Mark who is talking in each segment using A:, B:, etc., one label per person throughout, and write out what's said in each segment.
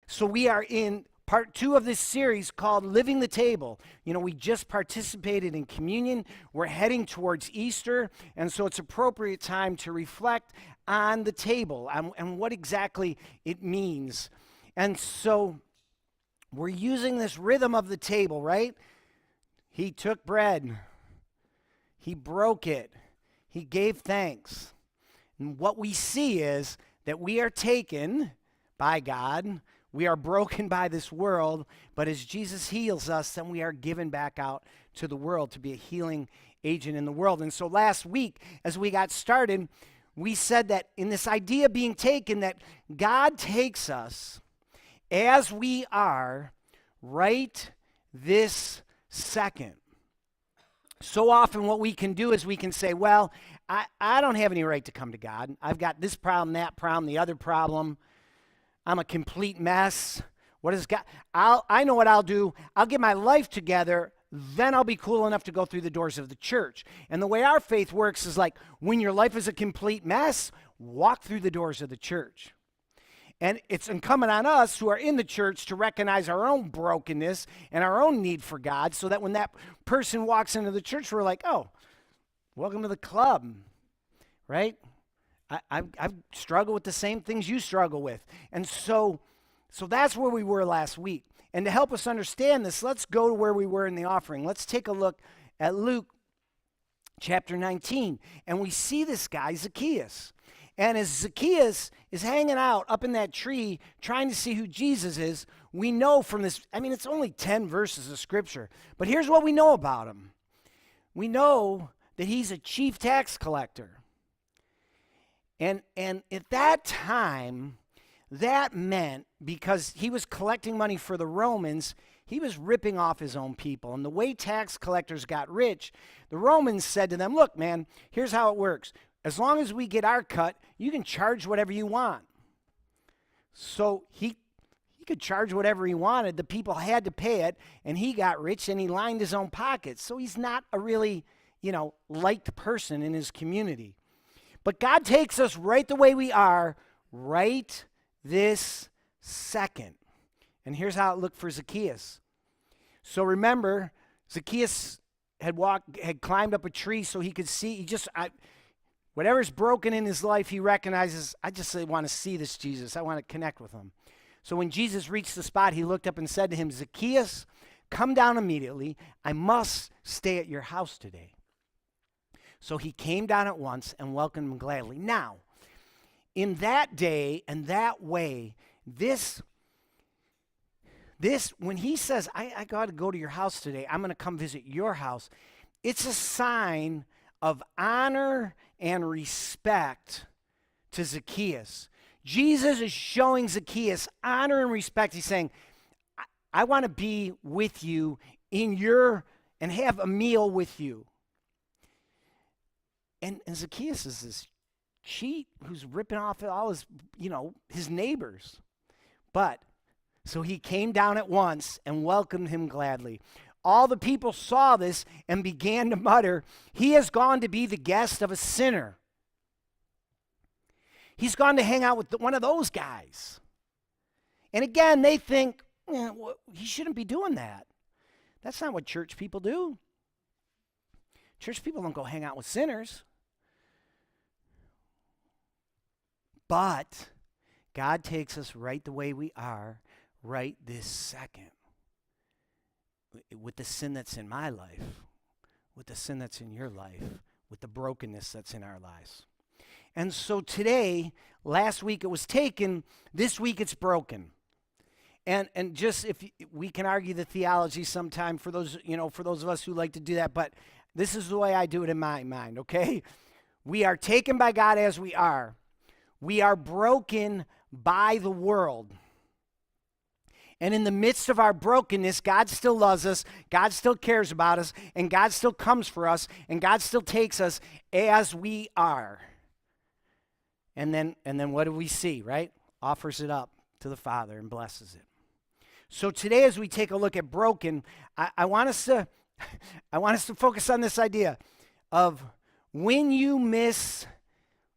A: So we are in part 2 of this series called Living the Table. You know, we just participated in communion. We're heading towards Easter, and so it's appropriate time to reflect on the table and what exactly it means. And so we're using this rhythm of the table, right? He took bread. He broke it. He gave thanks. And what we see is that we are taken by God. We are broken by this world, but as Jesus heals us, then we are given back out to the world to be a healing agent in the world. And so last week, as we got started, we said that in this idea being taken, that God takes us as we are right this second. So often what we can do is we can say, well, I don't have any right to come to God. I've got this problem, that problem, the other problem. I'm a complete mess. What is God? I know what I'll do. I'll get my life together, then I'll be cool enough to go through the doors of the church. And the way our faith works is like, when your life is a complete mess, walk through the doors of the church. And it's incumbent on us who are in the church to recognize our own brokenness and our own need for God, so that when that person walks into the church, we're like, oh, welcome to the club, right? I've struggled with the same things you struggle with. And so that's where we were last week. And to help us understand this, let's go to where we were in the offering. Let's take a look at Luke chapter 19. And we see this guy, Zacchaeus. And as Zacchaeus is hanging out up in that tree trying to see who Jesus is, we know from this, I mean, it's only 10 verses of scripture, but here's what we know about him. We know that he's a chief tax collector. And at that time, that meant, because he was collecting money for the Romans, he was ripping off his own people. And the way tax collectors got rich, the Romans said to them, look, man, here's how it works. As long as we get our cut, you can charge whatever you want. So he could charge whatever he wanted. The people had to pay it, and he got rich, and he lined his own pockets. So he's not a really, liked person in his community. But God takes us right the way we are, right this second. And here's how it looked for Zacchaeus. So remember, Zacchaeus had climbed up a tree so he could see. Whatever's broken in his life, he recognizes, I just want to see this Jesus. I want to connect with him. So when Jesus reached the spot, he looked up and said to him, Zacchaeus, come down immediately. I must stay at your house today. So he came down at once and welcomed him gladly. Now, in that day and that way, this when he says, I got to go to your house today, I'm going to come visit your house, it's a sign of honor and respect to Zacchaeus. Jesus is showing Zacchaeus honor and respect. He's saying, I want to be with you and have a meal with you. And Zacchaeus is this cheat who's ripping off all his neighbors. But, so he came down at once and welcomed him gladly. All the people saw this and began to mutter, he has gone to be the guest of a sinner. He's gone to hang out with one of those guys. And again, they think, he shouldn't be doing that. That's not what church people do. Church people don't go hang out with sinners. But God takes us right the way we are, right this second. With the sin that's in my life, with the sin that's in your life, with the brokenness that's in our lives. And so today, last week it was taken, this week it's broken. And just if we can argue the theology sometime for those of us who like to do that, but this is the way I do it in my mind, okay? We are taken by God as we are. We are broken by the world. And in the midst of our brokenness, God still loves us, God still cares about us, and God still comes for us, and God still takes us as we are. And then what do we see, right? Offers it up to the Father and blesses it. So today, as we take a look at broken, I want us to focus on this idea of when you miss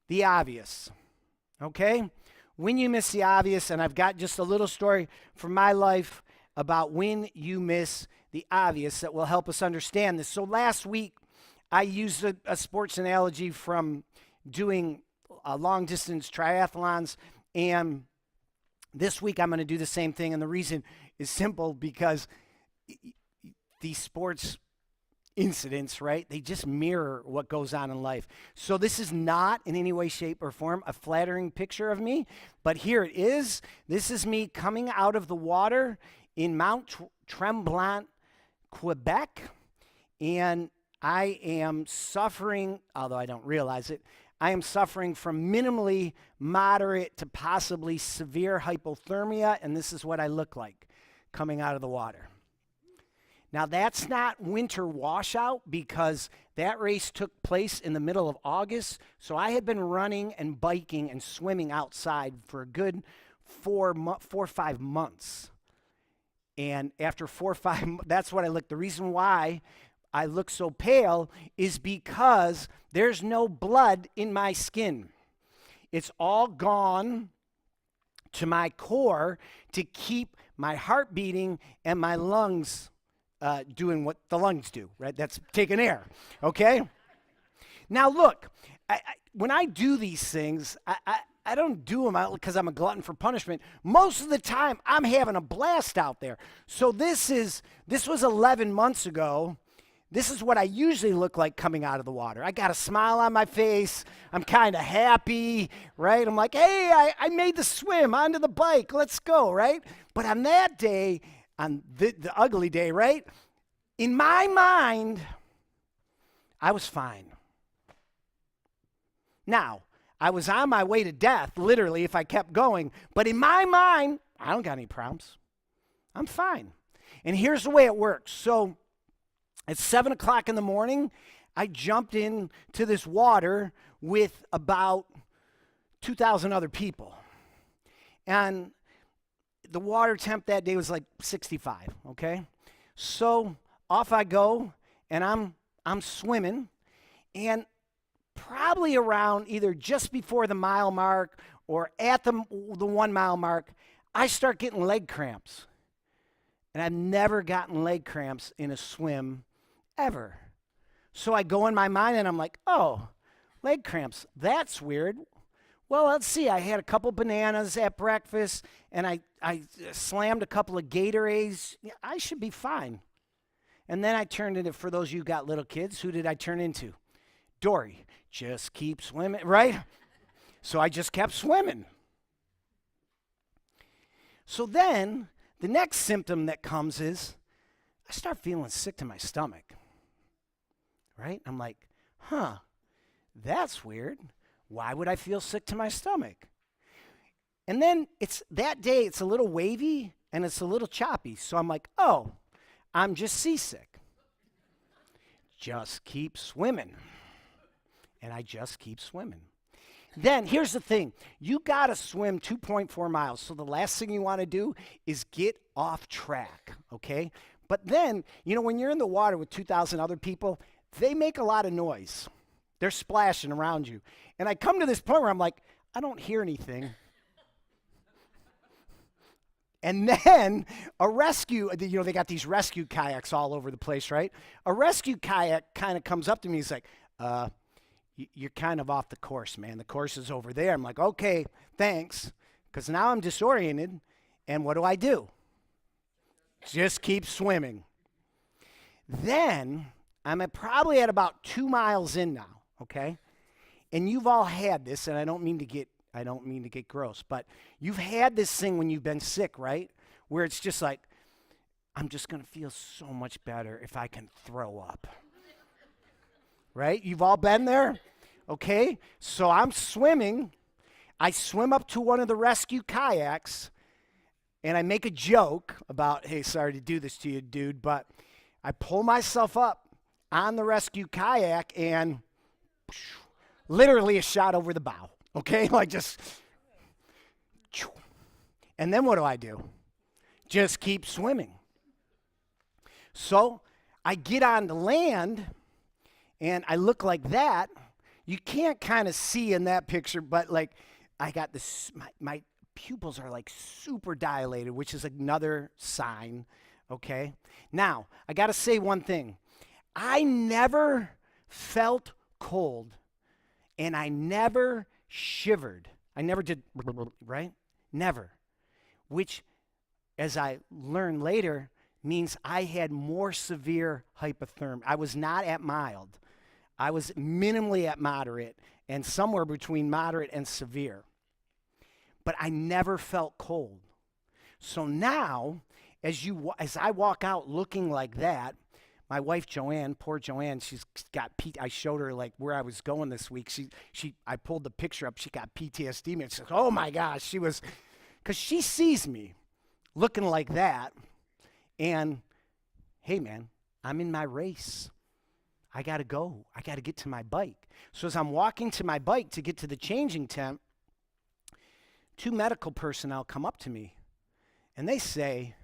A: the obvious, okay? when you miss the obvious, and I've got just a little story from my life about when you miss the obvious that will help us understand this. So last week, I used a sports analogy from doing long distance triathlons, and this week I'm going to do the same thing, and the reason is simple because these sports incidents, right? They just mirror what goes on in life. So this is not in any way, shape, or form a flattering picture of me, but here it is. This is me coming out of the water in Mount Tremblant, Quebec, and I am suffering, although I don't realize it, I am suffering from minimally moderate to possibly severe hypothermia, and this is what I look like coming out of the water. Now, that's not winter washout because that race took place in the middle of August. So I had been running and biking and swimming outside for a good 4 or 5 months. And after 4 or 5, that's what I look. The reason why I look so pale is because there's no blood in my skin. It's all gone to my core to keep my heart beating and my lungs doing what the lungs do, right? That's taking air, okay? Now, look, when I do these things, I don't do them because I'm a glutton for punishment. Most of the time, I'm having a blast out there. So this was 11 months ago. This is what I usually look like coming out of the water. I got a smile on my face. I'm kind of happy, right? I'm like, hey, I made the swim onto the bike. Let's go, right? But on that day, on the ugly day, right? In my mind, I was fine. Now, I was on my way to death, literally, if I kept going. But in my mind, I don't got any problems. I'm fine. And here's the way it works. So at 7 o'clock in the morning, I jumped into this water with about 2,000 other people. And the water temp that day was like 65, okay? So off I go, and I'm swimming, and probably around either just before the mile mark or at the 1 mile mark, I start getting leg cramps. And I've never gotten leg cramps in a swim ever. So I go in my mind, and I'm like, oh, leg cramps, that's weird. Well, let's see. I had a couple bananas at breakfast, and I slammed a couple of Gatorades. Yeah, I should be fine. And then I turned into, for those of you who got little kids, who did I turn into? Dory. Just keep swimming, right? So I just kept swimming. So then the next symptom that comes is I start feeling sick to my stomach, right? I'm like, that's weird. Why would I feel sick to my stomach? And then that day, it's a little wavy and it's a little choppy. So I'm like, oh, I'm just seasick. Just keep swimming. And I just keep swimming. Then here's the thing. You got to swim 2.4 miles. So the last thing you want to do is get off track, okay? But then, when you're in the water with 2,000 other people, they make a lot of noise. They're splashing around you. And I come to this point where I'm like, I don't hear anything. And then a rescue, they got these rescue kayaks all over the place, right? A rescue kayak kind of comes up to me. He's like, you're kind of off the course, man. The course is over there. I'm like, okay, thanks. Because now I'm disoriented. And what do? Just keep swimming. Then I'm probably at about 2 miles in now, okay? And you've all had this, and I don't mean to get gross, but you've had this thing when you've been sick, right? Where it's just like, I'm just going to feel so much better if I can throw up. Right? You've all been there? Okay? So I'm swimming. I swim up to one of the rescue kayaks, and I make a joke about, hey, sorry to do this to you, dude, but I pull myself up on the rescue kayak and literally a shot over the bow. Okay? Like just, and then what do? Just keep swimming. So I get on the land, and I look like that. You can't kind of see in that picture, but like I got this, my pupils are like super dilated, which is another sign, okay? Now, I got to say one thing. I never felt cold, and I never shivered. I never did, right? Never. Which, as I learned later, means I had more severe hypothermia. I was not at mild. I was minimally at moderate and somewhere between moderate and severe. But I never felt cold. So now, as I walk out looking like that, my wife Joanne, poor Joanne, she's got I showed her like where I was going this week. I pulled the picture up. She got PTSD. And she's like, oh my gosh, because she sees me looking like that. And hey man, I'm in my race. I got to go. I got to get to my bike. So as I'm walking to my bike to get to the changing tent, 2 medical personnel come up to me and they say,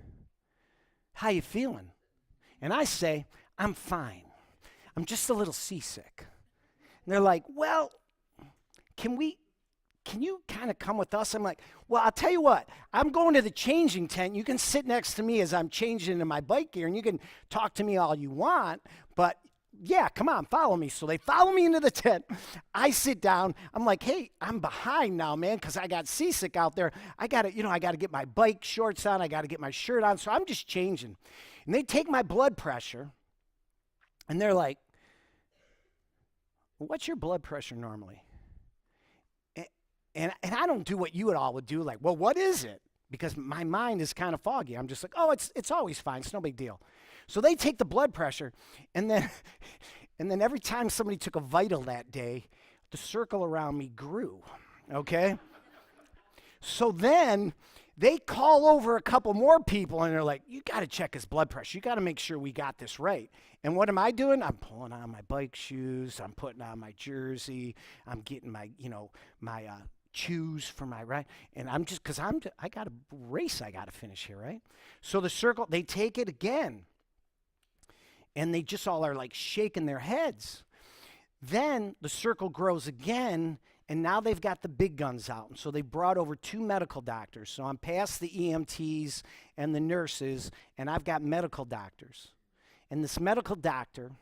A: how you feeling? And I say, I'm fine. I'm just a little seasick. And they're like, well, can you kind of come with us? I'm like, well, I'll tell you what, I'm going to the changing tent. You can sit next to me as I'm changing into my bike gear and you can talk to me all you want, but yeah, come on, follow me. So they follow me into the tent. I sit down. I'm like, hey, I'm behind now, man, because I got seasick out there. I got to get my bike shorts on. I got to get my shirt on. So I'm just changing. And they take my blood pressure, and they're like, well, what's your blood pressure normally? And I don't do what you all would do, like, well, what is it? Because my mind is kind of foggy. I'm just like, oh, it's always fine. It's no big deal. So they take the blood pressure, and then every time somebody took a vital that day, the circle around me grew, okay? So then they call over a couple more people, and they're like, you got to check his blood pressure. You got to make sure we got this right. And what am I doing? I'm pulling on my bike shoes. I'm putting on my jersey. I'm getting my shoes for my ride. And I'm just, because I got a race I got to finish here, right? So the circle, they take it again. And they just all are like shaking their heads. Then the circle grows again, and now they've got the big guns out. And so they brought over 2 medical doctors. So I'm past the EMTs and the nurses, and I've got medical doctors. And this medical doctor,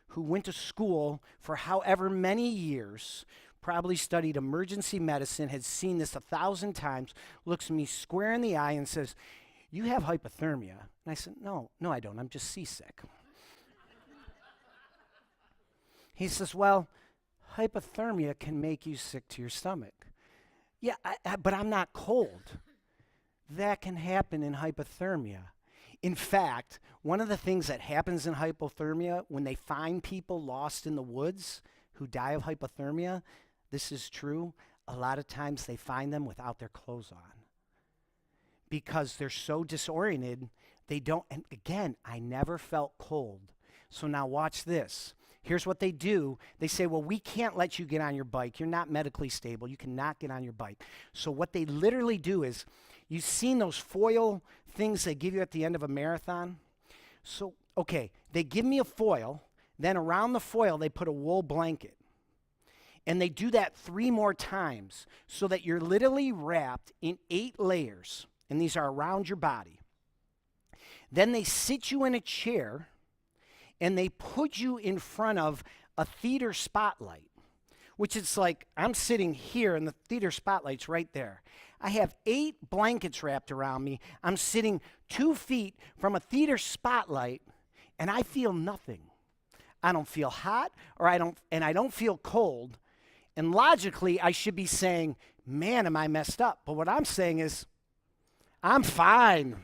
A: who went to school for however many years, probably studied emergency medicine, had seen this 1,000 times, looks me square in the eye and says, you have hypothermia. And I said, no, I don't. I'm just seasick. He says, well, hypothermia can make you sick to your stomach. Yeah, but I'm not cold. That can happen in hypothermia. In fact, one of the things that happens in hypothermia, when they find people lost in the woods who die of hypothermia, this is true, a lot of times they find them without their clothes on. Because they're so disoriented, they don't, and again, I never felt cold. So now watch this. Here's what they do. They say, well, we can't let you get on your bike. You're not medically stable. You cannot get on your bike. So what they literally do is, you've seen those foil things they give you at the end of a marathon? So, okay, they give me a foil. Then around the foil, they put a wool blanket. And they do that 3 more times so that you're literally wrapped in 8 layers. And these are around your body. Then they sit you in a chair and they put you in front of a theater spotlight, which is like, I'm sitting here and the theater spotlight's right there. I have 8 blankets wrapped around me. I'm sitting 2 feet from a theater spotlight, and I feel nothing. I don't feel hot, I don't feel cold. And logically, I should be saying, man, am I messed up? But what I'm saying is, I'm fine.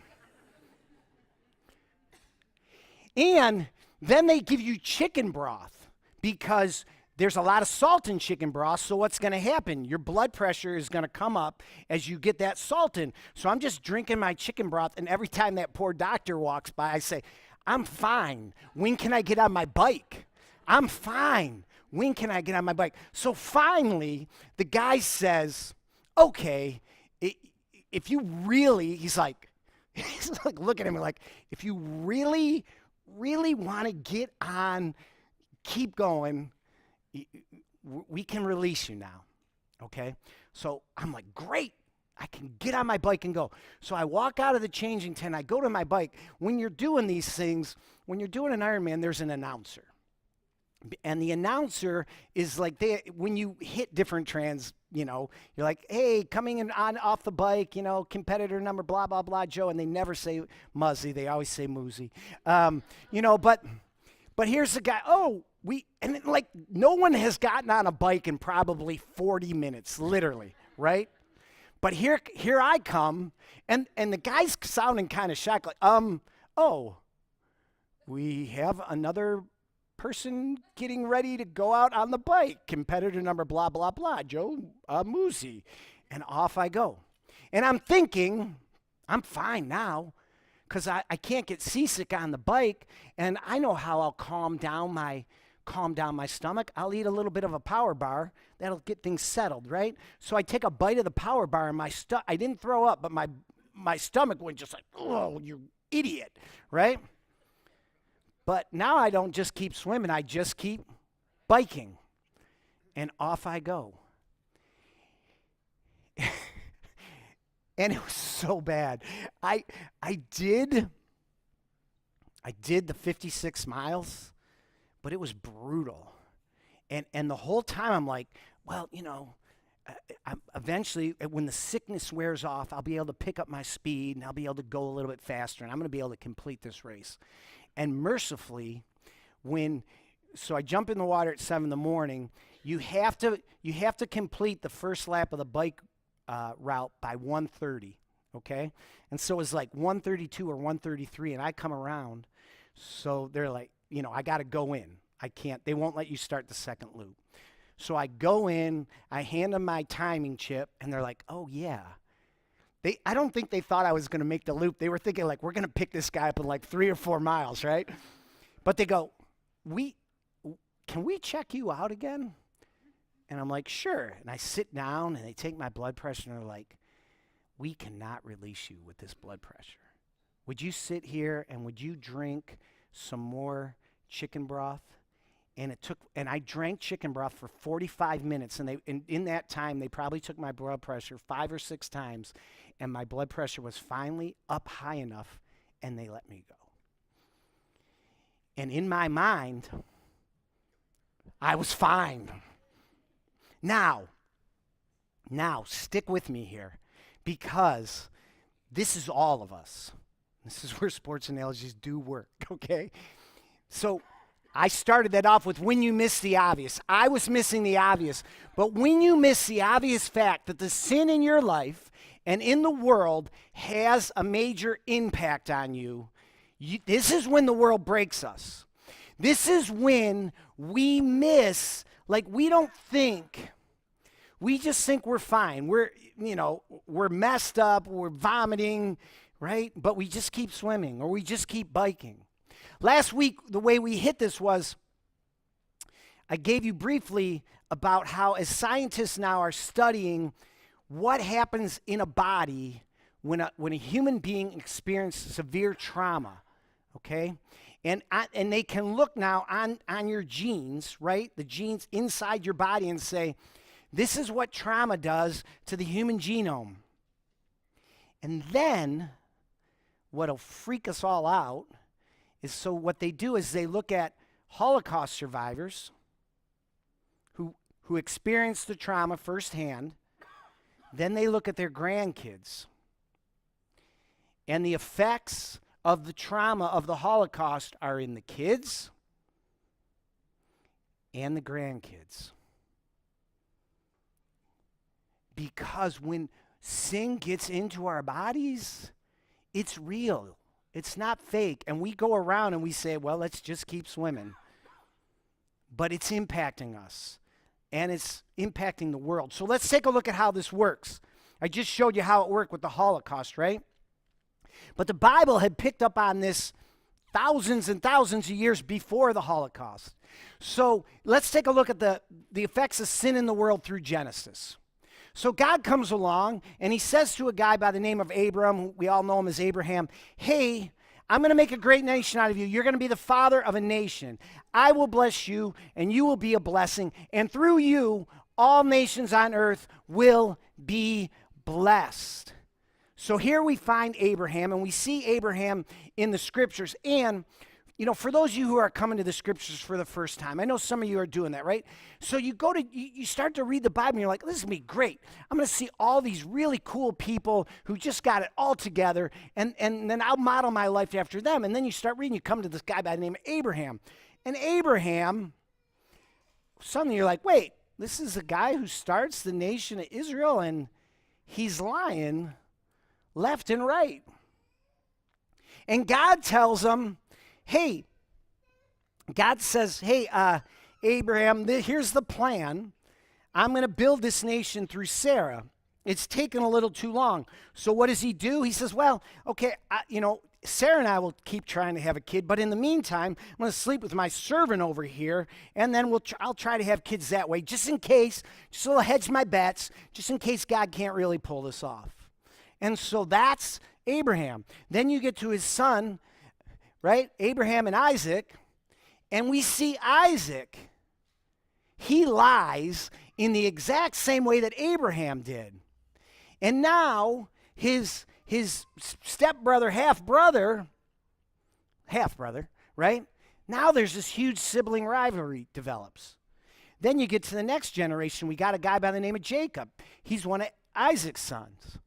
A: And then they give you chicken broth because there's a lot of salt in chicken broth. So what's going to happen? Your blood pressure is going to come up as you get that salt in. So I'm just drinking my chicken broth. And every time that poor doctor walks by, I say, I'm fine. When can I get on my bike? I'm fine. When can I get on my bike? So finally, the guy says, okay, if you really, he's like looking at me like, if you really want to get on, keep going, we can release you now, okay? So I'm like, great. I can get on my bike and go. So I walk out of the changing tent. I go to my bike. When you're doing these things, when you're doing an Ironman, there's an announcer. And the announcer is like, when you hit different you're like, hey, coming in on off the bike, competitor number, blah, blah, blah, Joe. And they never say Muzzy. They always say Moozy. But here's the guy. No one has gotten on a bike in probably 40 minutes, literally, right? But here I come, and the guy's sounding kind of shocked, like, we have another person getting ready to go out on the bike, competitor number, blah, blah, blah, Joe Moozy. And off I go. And I'm thinking, I'm fine now, because I can't get seasick on the bike, and I know how I'll calm down my stomach. I'll eat a little bit of a power bar. That'll get things settled, right? So I take a bite of the power bar, and I didn't throw up, but my stomach went just like, oh, you idiot, right? But now I don't just keep swimming. I just keep biking, and off I go. And it was so bad. I did the 56 miles, but it was brutal. And the whole time I'm like, well, eventually when the sickness wears off, I'll be able to pick up my speed and I'll be able to go a little bit faster, and I'm going to be able to complete this race. And mercifully, so I jump in the water at 7 in the morning, you have to complete the first lap of the bike route by 1:30, okay? And so it was like 1:32 or 1:33, and I come around, so they're like, I got to go in. I can't, they won't let you start the second loop. So I go in, I hand them my timing chip, and they're like, oh yeah. I don't think they thought I was going to make the loop. They were thinking, like, we're going to pick this guy up in like 3 or 4 miles, right? But they go, can we check you out again? And I'm like, sure. And I sit down, and they take my blood pressure, and they're like, we cannot release you with this blood pressure. Would you sit here, and would you drink some more chicken broth? And I drank chicken broth for 45 minutes, and in that time, they probably took my blood pressure 5 or 6 times, and my blood pressure was finally up high enough, and they let me go. And in my mind, I was fine. Now, stick with me here, because this is all of us. This is where sports analogies do work, okay? So I started that off with when you miss the obvious. I was missing the obvious. But when you miss the obvious fact that the sin in your life and in the world has a major impact on you, this is when the world breaks us. This is when we miss, like, we don't think. We just think we're fine. We're messed up, we're vomiting, right? But we just keep swimming, or we just keep biking. Last week, the way we hit this was, I gave you briefly about how, as scientists now are studying what happens in a body when a human being experiences severe trauma, okay? And they can look now on your genes, right? The genes inside your body, and say, this is what trauma does to the human genome. And then, what'll freak us all out is, so what they do is they look at Holocaust survivors who experienced the trauma firsthand. Then they look at their grandkids. And the effects of the trauma of the Holocaust are in the kids and the grandkids. Because when sin gets into our bodies, it's real. It's not fake. And we go around and we say, well, let's just keep swimming. But it's impacting us. And it's impacting the world. So let's take a look at how this works. I just showed you how it worked with the Holocaust, right? But the Bible had picked up on this thousands and thousands of years before the Holocaust. So let's take a look at the effects of sin in the world through Genesis. So God comes along, and he says to a guy by the name of Abram, we all know him as Abraham, hey, I'm going to make a great nation out of you. You're going to be the father of a nation. I will bless you, and you will be a blessing. And through you, all nations on earth will be blessed. So here we find Abraham, and we see Abraham in the scriptures. And, for those of you who are coming to the scriptures for the first time, I know some of you are doing that, right? So you start to read the Bible, and you're like, this is going to be great. I'm going to see all these really cool people who just got it all together, and then I'll model my life after them. And then you start reading, you come to this guy by the name of Abraham. And Abraham, suddenly you're like, wait, this is a guy who starts the nation of Israel, and he's lying left and right. And God tells him, God says, hey, Abraham, here's the plan. I'm going to build this nation through Sarah. It's taken a little too long. So what does he do? He says, well, okay, Sarah and I will keep trying to have a kid, but in the meantime, I'm going to sleep with my servant over here, and then I'll try to have kids that way, just in case, just to hedge my bets, just in case God can't really pull this off. And so that's Abraham. Then you get to his son, right? Abraham and Isaac. And we see Isaac. He lies in the exact same way that Abraham did. And now his stepbrother, half-brother, right? Now there's this huge sibling rivalry develops. Then you get to the next generation. We got a guy by the name of Jacob. He's one of Isaac's sons.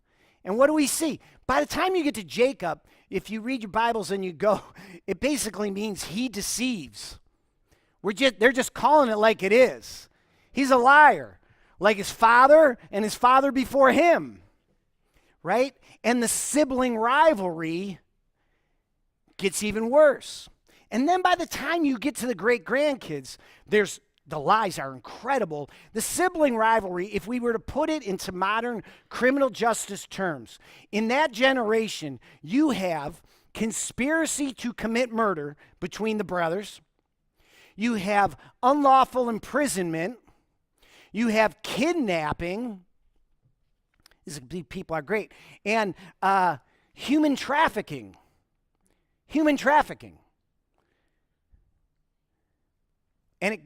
A: And what do we see? By the time you get to Jacob, if you read your Bibles and you go, it basically means he deceives. They're just calling it like it is. He's a liar, like his father and his father before him, right? And the sibling rivalry gets even worse. And then by the time you get to the great-grandkids, the lies are incredible. The sibling rivalry, if we were to put it into modern criminal justice terms, in that generation, you have conspiracy to commit murder between the brothers. You have unlawful imprisonment. You have kidnapping. These people are great. And human trafficking. Human trafficking. And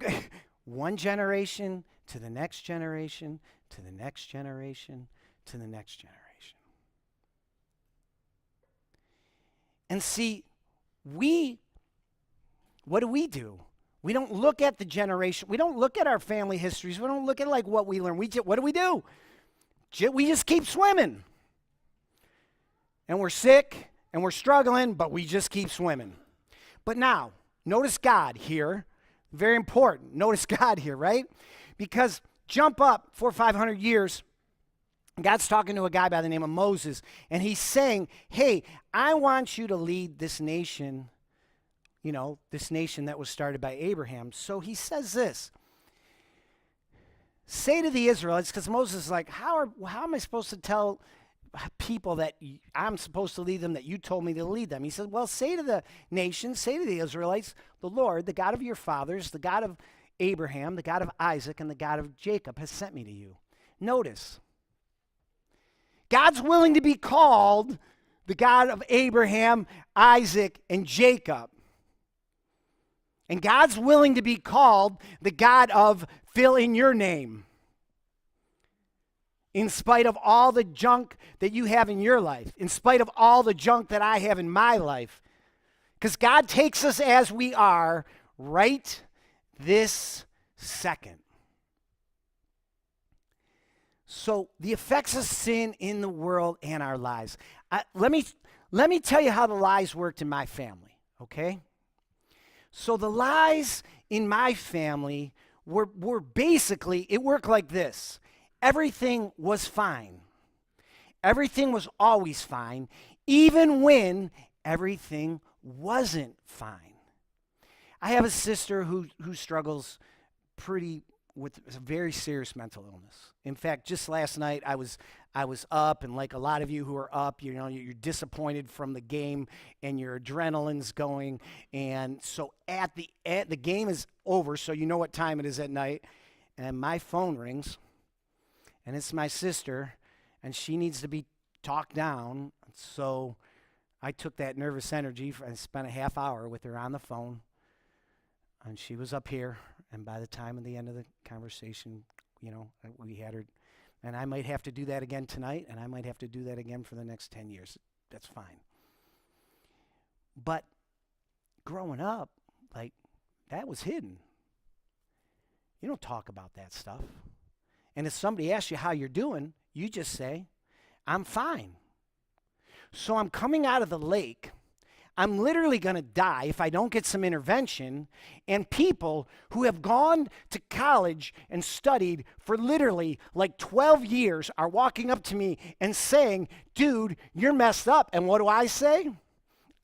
A: one generation to the next generation, to the next generation, to the next generation. And see, what do? We don't look at the generation. We don't look at our family histories. We don't look at what we learn. What do? We just keep swimming. And we're sick and we're struggling, but we just keep swimming. But now, notice God here. Very important. Notice God here, right? Because jump up 400 or 500 years, God's talking to a guy by the name of Moses, and he's saying, hey, I want you to lead this nation, this nation that was started by Abraham. So he says this, say to the Israelites, because Moses is like, how am I supposed to tell people that I'm supposed to lead them, that you told me to lead them? He said, well, say to the nation, say to the Israelites, the Lord, the God of your fathers, the God of Abraham, the God of Isaac, and the God of Jacob has sent me to you. Notice, God's willing to be called the God of Abraham, Isaac, and Jacob. And God's willing to be called the God of fill in your name. In spite of all the junk that you have in your life, in spite of all the junk that I have in my life. Because God takes us as we are right this second. So the effects of sin in the world and our lives. Let me tell you how the lies worked in my family, okay? So the lies in my family were basically, it worked like this. Everything was fine. Everything was always fine, even when everything wasn't fine. I have a sister who struggles with a very serious mental illness. In fact, just last night I was up, and like a lot of you who are up, you're disappointed from the game and your adrenaline's going, and so at the game is over, so you know what time it is at night, and my phone rings. And it's my sister, and she needs to be talked down. So I took that nervous energy and spent a half hour with her on the phone. And she was up here. And by the time of the end of the conversation, we had her And I might have to do that again tonight, and I might have to do that again for the next 10 years. That's fine. But growing up, like, that was hidden. You don't talk about that stuff. And if somebody asks you how you're doing, you just say, I'm fine. So I'm coming out of the lake. I'm literally going to die if I don't get some intervention. And people who have gone to college and studied for literally like 12 years are walking up to me and saying, dude, you're messed up. And what do I say?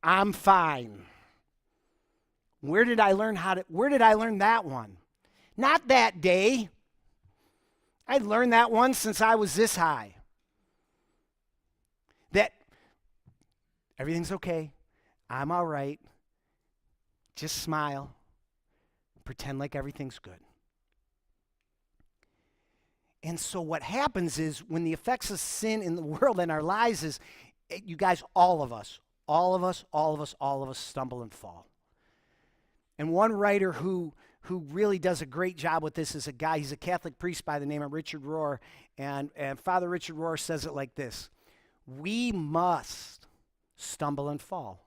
A: I'm fine. Where did I learn that one? Not that day. I learned that one since I was this high. That everything's okay. I'm all right. Just smile. Pretend like everything's good. And so what happens is when the effects of sin in the world and our lives is, you guys, all of us stumble and fall. And one writer who really does a great job with this is a guy, he's a Catholic priest by the name of Richard Rohr, and Father Richard Rohr says it like this: we must stumble and fall.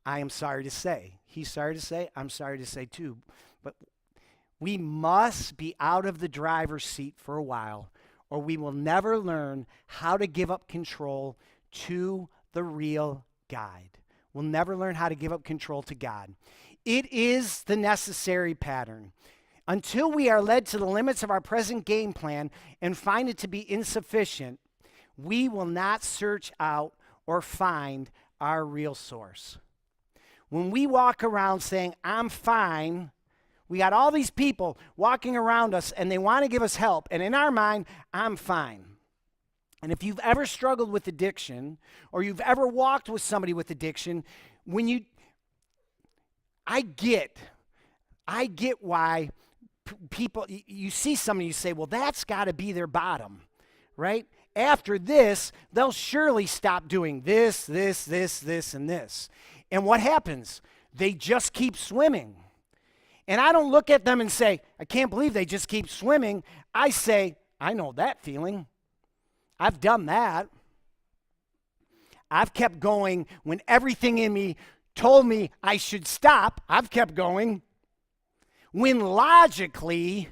A: I am sorry to say. He's sorry to say. I'm sorry to say too. But we must be out of the driver's seat for a while, or we will never learn how to give up control to the real guide. We'll never learn how to give up control to God. It is the necessary pattern. Until we are led to the limits of our present game plan and find it to be insufficient, we will not search out or find our real source. When we walk around saying, I'm fine, we got all these people walking around us and they want to give us help. And in our mind, I'm fine. And if you've ever struggled with addiction or you've ever walked with somebody with addiction, I get why people, you see somebody, you say, well, that's got to be their bottom, right? After this, they'll surely stop doing this, and this. And what happens? They just keep swimming. And I don't look at them and say, I can't believe they just keep swimming. I say, I know that feeling. I've done that. I've kept going when everything in me told me I should stop. I've kept going. When logically,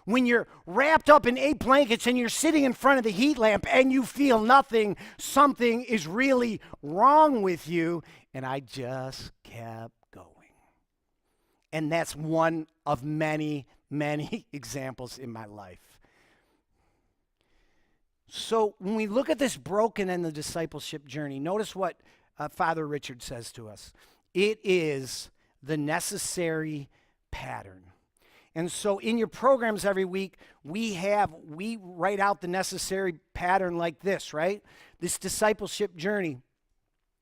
A: when you're wrapped up in 8 blankets and you're sitting in front of the heat lamp and you feel nothing, something is really wrong with you. And I just kept going. And that's one of many, many examples in my life. So when we look at this broken and the discipleship journey, notice what Father Richard says to us. It is the necessary pattern. And so in your programs every week, we write out the necessary pattern like this, right? This discipleship journey.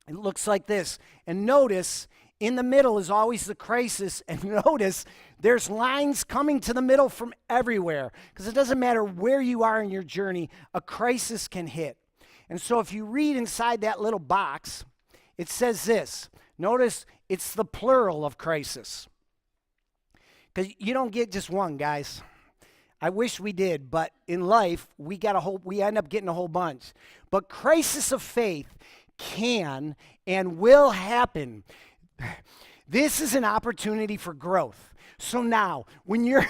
A: It looks like this. And notice, in the middle is always the crisis. And notice, there's lines coming to the middle from everywhere. Because it doesn't matter where you are in your journey, a crisis can hit. And so if you read inside that little box, it says this. Notice, it's the plural of crisis. Because you don't get just one, guys. I wish we did, but in life, we end up getting a whole bunch. But crisis of faith can and will happen. This is an opportunity for growth. So now, when you're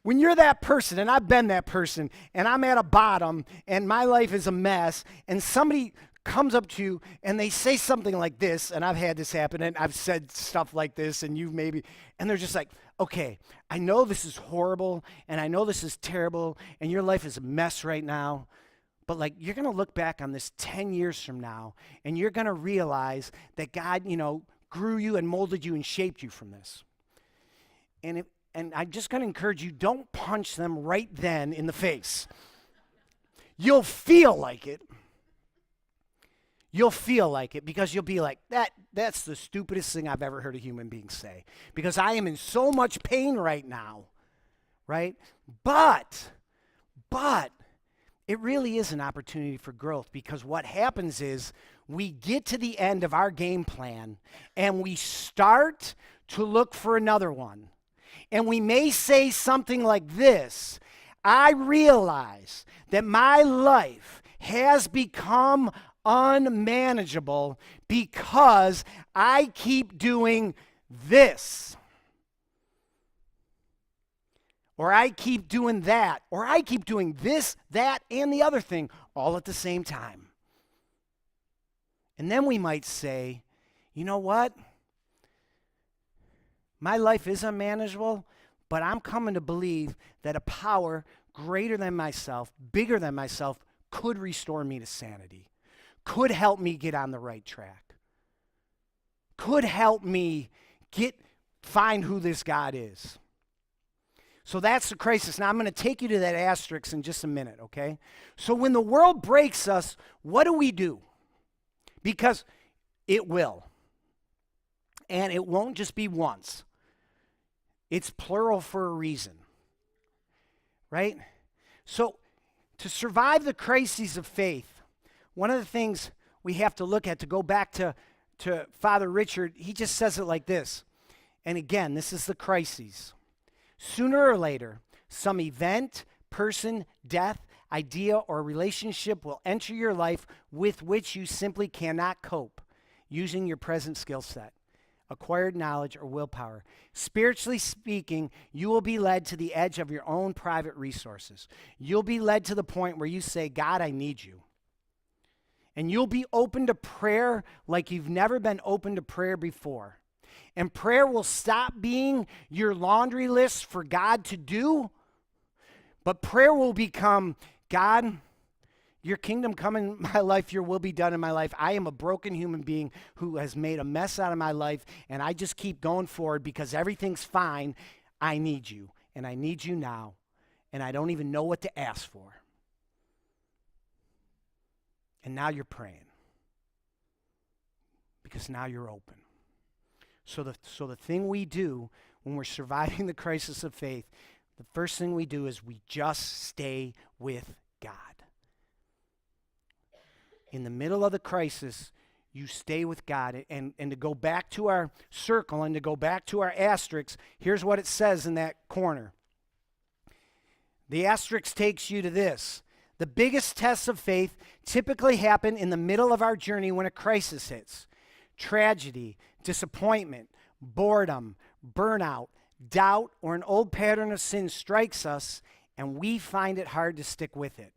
A: that person, and I've been that person, and I'm at a bottom, and my life is a mess, and somebody comes up to you and they say something like this, and I've had this happen, and I've said stuff like this, and and they're just like, okay, I know this is horrible, and I know this is terrible, and your life is a mess right now, but like, you're going to look back on this 10 years from now, and you're going to realize that God, grew you and molded you and shaped you from this. And I'm just going to encourage you, don't punch them right then in the face. You'll feel like it. You'll feel like it because you'll be like, that's the stupidest thing I've ever heard a human being say. Because I am in so much pain right now, right? But it really is an opportunity for growth, because what happens is we get to the end of our game plan and we start to look for another one. And we may say something like this: I realize that my life has become unmanageable because I keep doing this. Or I keep doing that. Or I keep doing this, that, and the other thing all at the same time. And then we might say, you know what? My life is unmanageable, but I'm coming to believe that a power greater than myself, bigger than myself, could restore me to sanity, could help me get on the right track, could help me find who this God is. So that's the crisis. Now I'm going to take you to that asterisk in just a minute, okay? So when the world breaks us, what do? Because it will. And it won't just be once. It's plural for a reason, right? So to survive the crises of faith, one of the things we have to look at, to go back to Father Richard, he just says it like this. And again, this is the crises. Sooner or later, some event, person, death, idea, or relationship will enter your life with which you simply cannot cope using your present skill set, acquired knowledge, or willpower. Spiritually speaking, you will be led to the edge of your own private resources. You'll be led to the point where you say, God, I need you. And you'll be open to prayer like you've never been open to prayer before. And prayer will stop being your laundry list for God to do, but prayer will become, God, your kingdom come in my life, your will be done in my life. I am a broken human being who has made a mess out of my life, and I just keep going forward because everything's fine. I need you, and I need you now, and I don't even know what to ask for. And now you're praying because now you're open. So the thing we do when we're surviving the crisis of faith, the first thing we do is we just stay with God. In the middle of the crisis, you stay with God. And to go back to our circle and to go back to our asterisks, here's what it says in that corner. The asterisk takes you to this. The biggest tests of faith typically happen in the middle of our journey when a crisis hits. Tragedy, disappointment, boredom, burnout, doubt, or an old pattern of sin strikes us, and we find it hard to stick with it.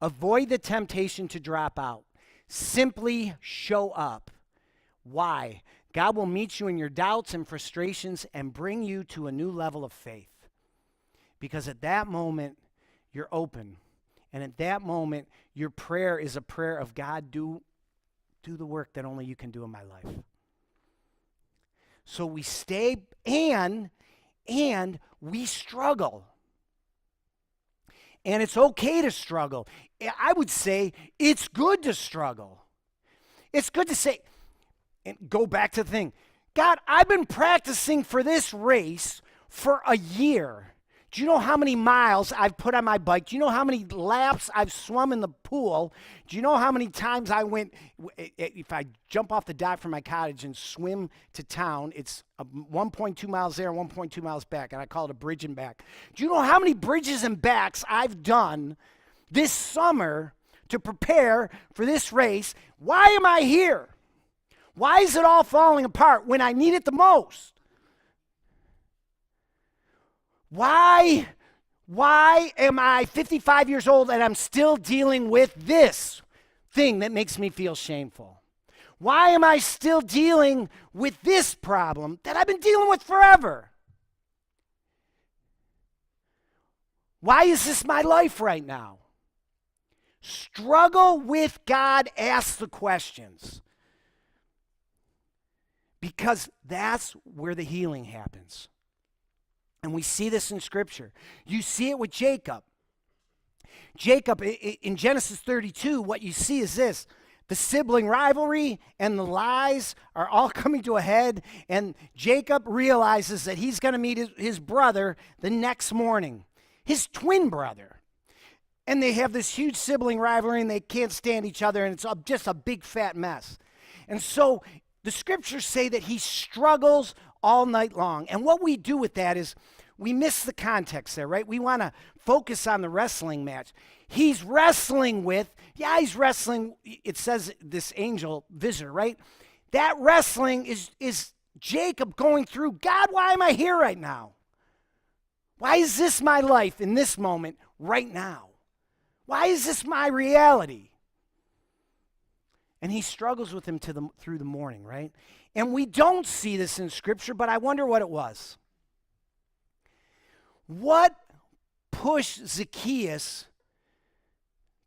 A: Avoid the temptation to drop out. Simply show up. Why? God will meet you in your doubts and frustrations and bring you to a new level of faith. Because at that moment, you're open. And at that moment, your prayer is a prayer of, God, do the work that only you can do in my life. So we stay and we struggle. And it's okay to struggle. I would say it's good to struggle. It's good to say, and go back to the thing, God, I've been practicing for this race for a year. Do you know how many miles I've put on my bike? Do you know how many laps I've swum in the pool? Do you know how many times I went, if I jump off the dock from my cottage and swim to town, it's 1.2 miles there, 1.2 miles back, and I call it a bridge and back. Do you know how many bridges and backs I've done this summer to prepare for this race? Why am I here? Why is it all falling apart when I need it the most? Why am I 55 years old and I'm still dealing with this thing that makes me feel shameful? Why am I still dealing with this problem that I've been dealing with forever? Why is this my life right now? Struggle with God, ask the questions. Because that's where the healing happens. And we see this in Scripture. You see it with Jacob. Jacob, in Genesis 32, what you see is this. The sibling rivalry and the lies are all coming to a head, and Jacob realizes that he's going to meet his brother the next morning, his twin brother. And they have this huge sibling rivalry, and they can't stand each other, and it's just a big fat mess. And so the Scriptures say that he struggles all night long. And what we do with that is we miss the context there, right? We want to focus on the wrestling match. He's wrestling with, he's wrestling, it says this angel visitor, right? That wrestling is Jacob going through, God, why am I here right now? Why is this my life in this moment right now? Why is this my reality? And he struggles with him through the morning, right? And we don't see this in Scripture, but I wonder what it was. What pushed Zacchaeus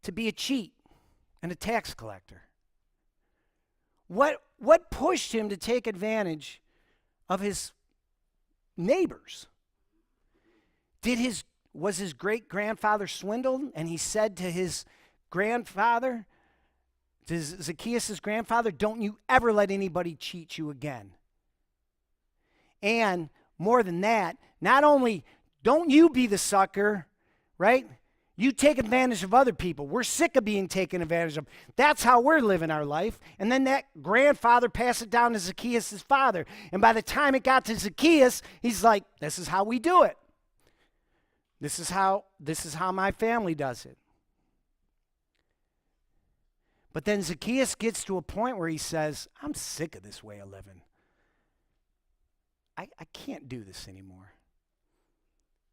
A: to be a cheat and a tax collector? What pushed him to take advantage of his neighbors? Was his great-grandfather swindled, and he said to his grandfather, to Zacchaeus' grandfather, don't you ever let anybody cheat you again. And more than that, not only don't you be the sucker, right? You take advantage of other people. We're sick of being taken advantage of. That's how we're living our life. And then that grandfather passed it down to Zacchaeus' father. And by the time it got to Zacchaeus, he's like, this is how we do it. This is how my family does it. But then Zacchaeus gets to a point where he says, I'm sick of this way of living. I can't do this anymore.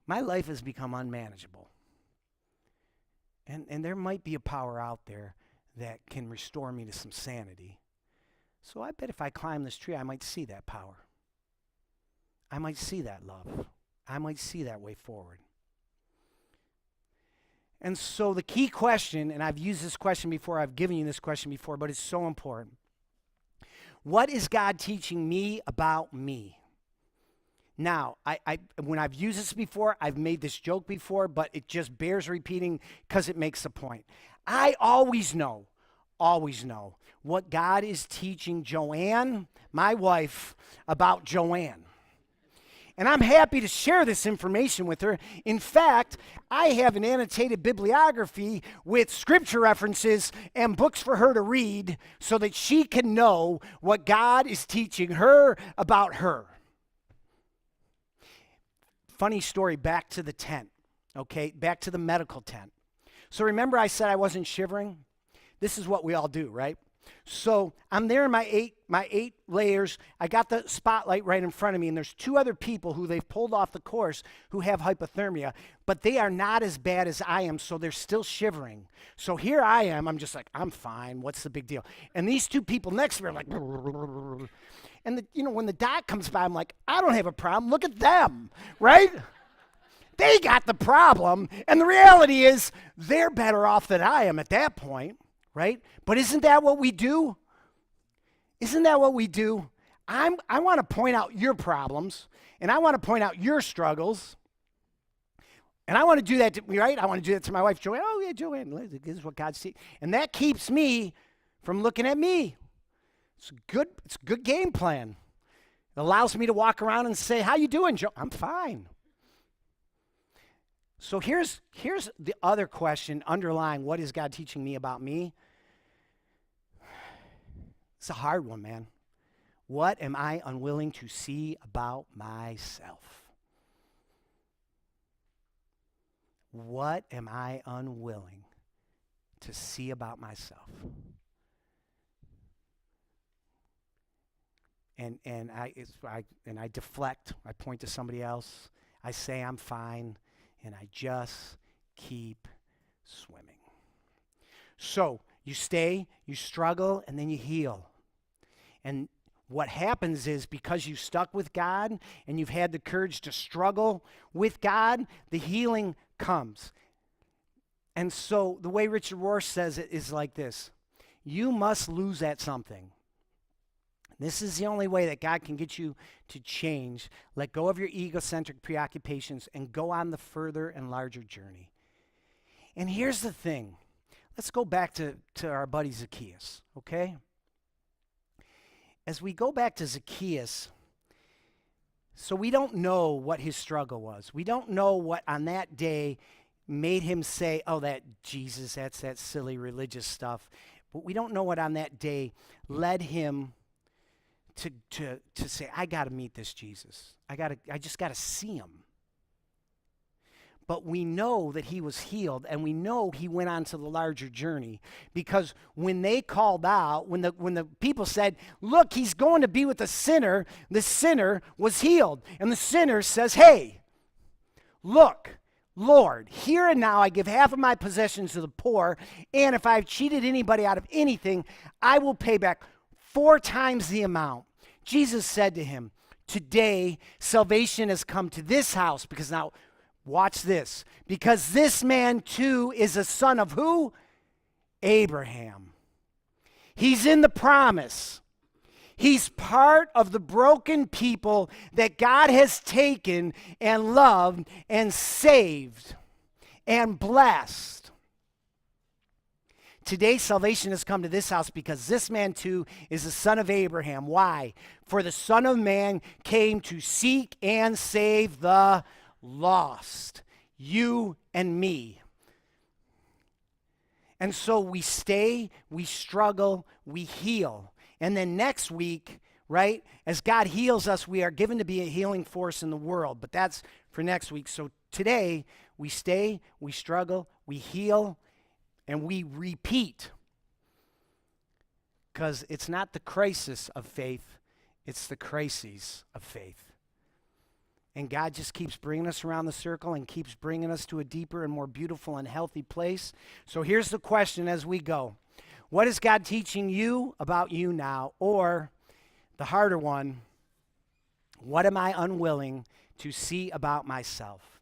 A: My life has become unmanageable. And there might be a power out there that can restore me to some sanity. So I bet if I climb this tree, I might see that power. I might see that love. I might see that way forward. And so the key question, and I've used this question before, I've given you this question before, but it's so important. What is God teaching me about me? Now, when I've used this before, I've made this joke before, but it just bears repeating because it makes a point. I always know what God is teaching Joanne, my wife, about Joanne. And I'm happy to share this information with her. In fact, I have an annotated bibliography with scripture references and books for her to read so that she can know what God is teaching her about her. Funny story, back to the tent, okay? Back to the medical tent. So remember I said I wasn't shivering? This is what we all do, right? So I'm there in my eight layers. I got the spotlight right in front of me, and there's two other people who they've pulled off the course who have hypothermia, but they are not as bad as I am, so they're still shivering. So here I am. I'm just like, I'm fine. What's the big deal? And these two people next to me are like, and when the doc comes by, I'm like, I don't have a problem. Look at them, right? They got the problem, and the reality is they're better off than I am at that point. Right? But isn't that what we do? Isn't that what we do? I want to point out your problems, and I want to point out your struggles, and I want to do that, right? I want to do that to my wife, Joanne. Oh, yeah, Joanne, this is what God sees. And that keeps me from looking at me. It's a good game plan. It allows me to walk around and say, how you doing, Joe? I'm fine. So here's the other question underlying what is God teaching me about me? It's a hard one, man. What am I unwilling to see about myself? What am I unwilling to see about myself? And I deflect. I point to somebody else. I say I'm fine, and I just keep swimming. So you stay, you struggle, and then you heal. And what happens is because you stuck with God and you've had the courage to struggle with God, the healing comes. And so the way Richard Rohr says it is like this. You must lose at something. This is the only way that God can get you to change. Let go of your egocentric preoccupations and go on the further and larger journey. And here's the thing. Let's go back to our buddy Zacchaeus, okay? As we go back to Zacchaeus, so we don't know what his struggle was. We don't know what on that day made him say, oh, that Jesus, that's that silly religious stuff. But we don't know what on that day led him to say, I got to meet this Jesus. I just got to see him. but we know that he was healed, and we know he went on to the larger journey, because when they called out, when the people said, look, he's going to be with the sinner was healed. And the sinner says, hey, look, Lord, here and now I give half of my possessions to the poor, and if I've cheated anybody out of anything, I will pay back 4 times the amount. Jesus said to him, today salvation has come to this house, because now, watch this, because this man too is a son of who? Abraham. He's in the promise. He's part of the broken people that God has taken and loved and saved and blessed. Today, salvation has come to this house because this man too is the son of Abraham. Why? For the Son of Man came to seek and save the lost. You and me. And so we stay, we struggle, we heal. And then next week, right, as God heals us, we are given to be a healing force in the world. But that's for next week. So today, we stay, we struggle, we heal, and we repeat. Because it's not the crisis of faith, it's the crises of faith. And God just keeps bringing us around the circle and keeps bringing us to a deeper and more beautiful and healthy place. So here's the question as we go. What is God teaching you about you now? Or the harder one, what am I unwilling to see about myself?